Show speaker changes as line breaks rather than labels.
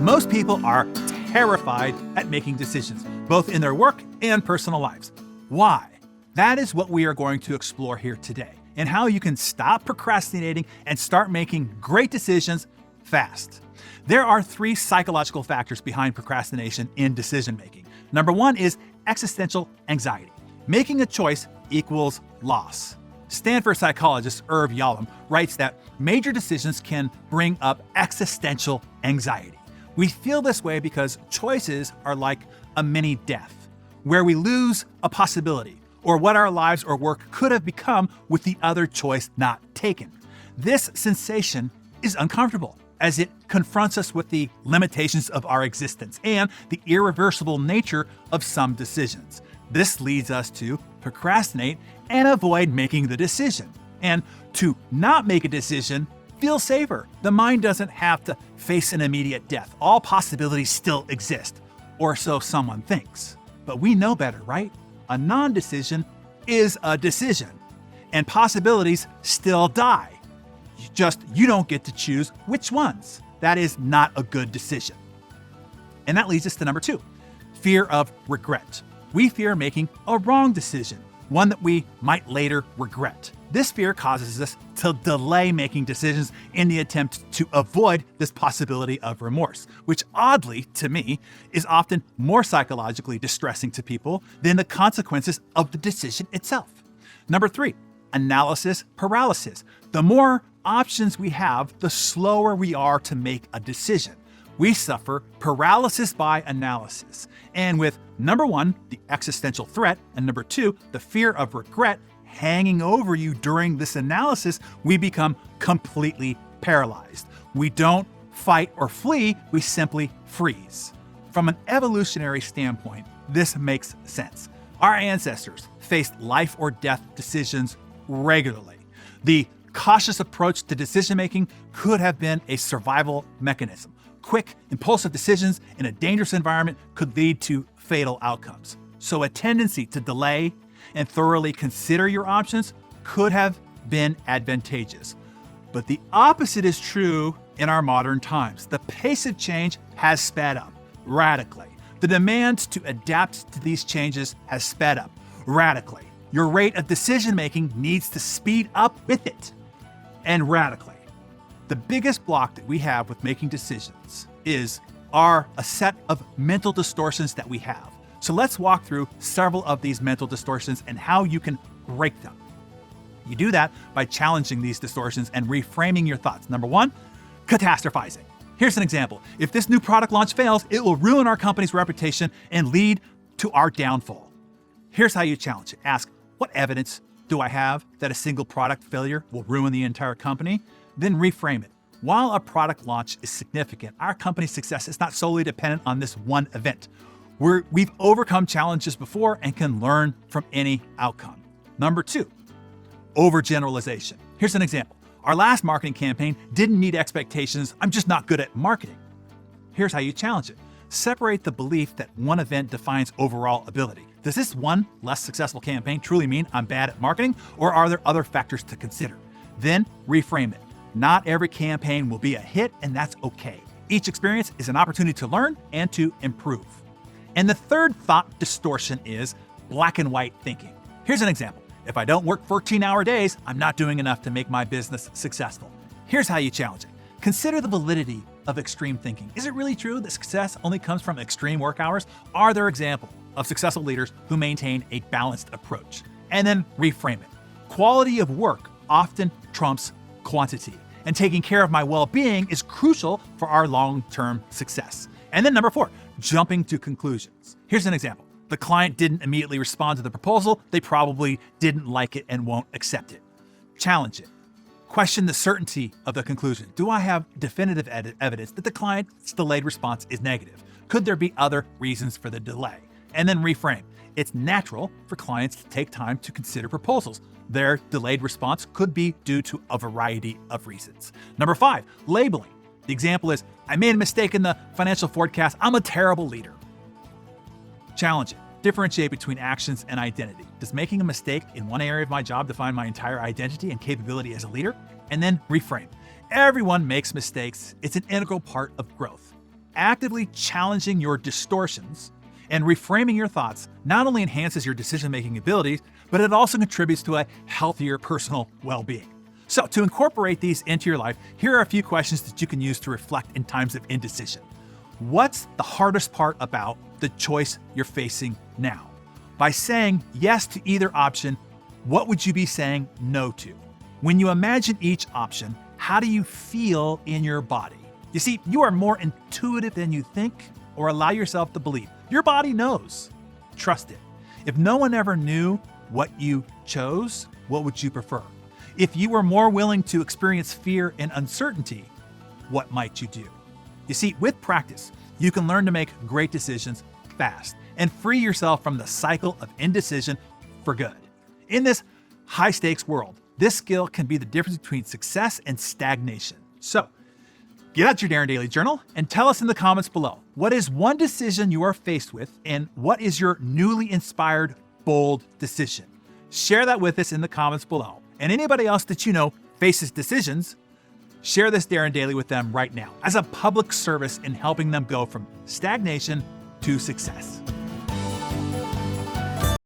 Most people are terrified at making decisions, both in their work and personal lives. Why? That is what we are going to explore here today, and how you can stop procrastinating and start making great decisions fast. There are 3 psychological factors behind procrastination in decision making. Number 1 is existential anxiety. Making a choice equals loss. Stanford psychologist Irv Yalom writes that major decisions can bring up existential anxiety. We feel this way because choices are like a mini death, where we lose a possibility, or what our lives or work could have become with the other choice not taken. This sensation is uncomfortable, as it confronts us with the limitations of our existence and the irreversible nature of some decisions. This leads us to procrastinate and avoid making the decision. And to not make a decision feels safer. The mind doesn't have to face an immediate death. All possibilities still exist, or so someone thinks. But we know better, right? A non-decision is a decision, and possibilities still die. You don't get to choose which ones. That is not a good decision. And that leads us to number 2, fear of regret. We fear making a wrong decision, one that we might later regret. This fear causes us to delay making decisions in the attempt to avoid this possibility of remorse, which oddly, to me, is often more psychologically distressing to people than the consequences of the decision itself. Number 3, analysis paralysis. The more options we have, the slower we are to make a decision. We suffer paralysis by analysis. And with number 1, the existential threat, and number 2, the fear of regret hanging over you during this analysis, we become completely paralyzed. We don't fight or flee, we simply freeze. From an evolutionary standpoint, this makes sense. Our ancestors faced life or death decisions regularly. The cautious approach to decision-making could have been a survival mechanism. Quick, impulsive decisions in a dangerous environment could lead to fatal outcomes. So a tendency to delay and thoroughly consider your options could have been advantageous. But the opposite is true in our modern times. The pace of change has sped up radically. The demand to adapt to these changes has sped up radically. Your rate of decision-making needs to speed up with it, and radically. The biggest block that we have with making decisions are a set of mental distortions that we have. So let's walk through several of these mental distortions and how you can break them. You do that by challenging these distortions and reframing your thoughts. Number 1, catastrophizing. Here's an example. If this new product launch fails, it will ruin our company's reputation and lead to our downfall. Here's how you challenge it. Ask, what evidence do I have that a single product failure will ruin the entire company? Then reframe it. While a product launch is significant, our company's success is not solely dependent on this one event. We've overcome challenges before and can learn from any outcome. Number 2, overgeneralization. Here's an example. Our last marketing campaign didn't meet expectations. I'm just not good at marketing. Here's how you challenge it. Separate the belief that one event defines overall ability. Does this one less successful campaign truly mean I'm bad at marketing, or are there other factors to consider? Then reframe it. Not every campaign will be a hit, and that's okay. Each experience is an opportunity to learn and to improve. And the third thought distortion is black and white thinking. Here's an example. If I don't work 14-hour days, I'm not doing enough to make my business successful. Here's how you challenge it. Consider the validity of extreme thinking. Is it really true that success only comes from extreme work hours? Are there examples of successful leaders who maintain a balanced approach? And then reframe it. Quality of work often trumps quantity, and taking care of my well-being is crucial for our long-term success. And then number 4, jumping to conclusions. Here's an example. The client didn't immediately respond to the proposal. They probably didn't like it and won't accept it. Challenge it. Question the certainty of the conclusion. Do I have definitive evidence that the client's delayed response is negative? Could there be other reasons for the delay? And then reframe. It's natural for clients to take time to consider proposals. Their delayed response could be due to a variety of reasons. Number 5, labeling. The example is, I made a mistake in the financial forecast. I'm a terrible leader. Challenge it. Differentiate between actions and identity. Does making a mistake in one area of my job define my entire identity and capability as a leader? And then reframe. Everyone makes mistakes. It's an integral part of growth. actively challenging your distortions and reframing your thoughts not only enhances your decision-making abilities, but it also contributes to a healthier personal well-being. So to incorporate these into your life, here are a few questions that you can use to reflect in times of indecision. What's the hardest part about the choice you're facing now? By saying yes to either option, what would you be saying no to? When you imagine each option, how do you feel in your body? You see, you are more intuitive than you think or allow yourself to believe. Your body knows. Trust it. If no one ever knew what you chose, what would you prefer? If you were more willing to experience fear and uncertainty, what might you do? You see, with practice, you can learn to make great decisions fast and free yourself from the cycle of indecision for good. In this high-stakes world, this skill can be the difference between success and stagnation. So, get out your Darren Daily Journal and tell us in the comments below, what is one decision you are faced with and what is your newly inspired, bold decision? Share that with us in the comments below. And anybody else that you know faces decisions, share this Darren Daily with them right now as a public service in helping them go from stagnation to success.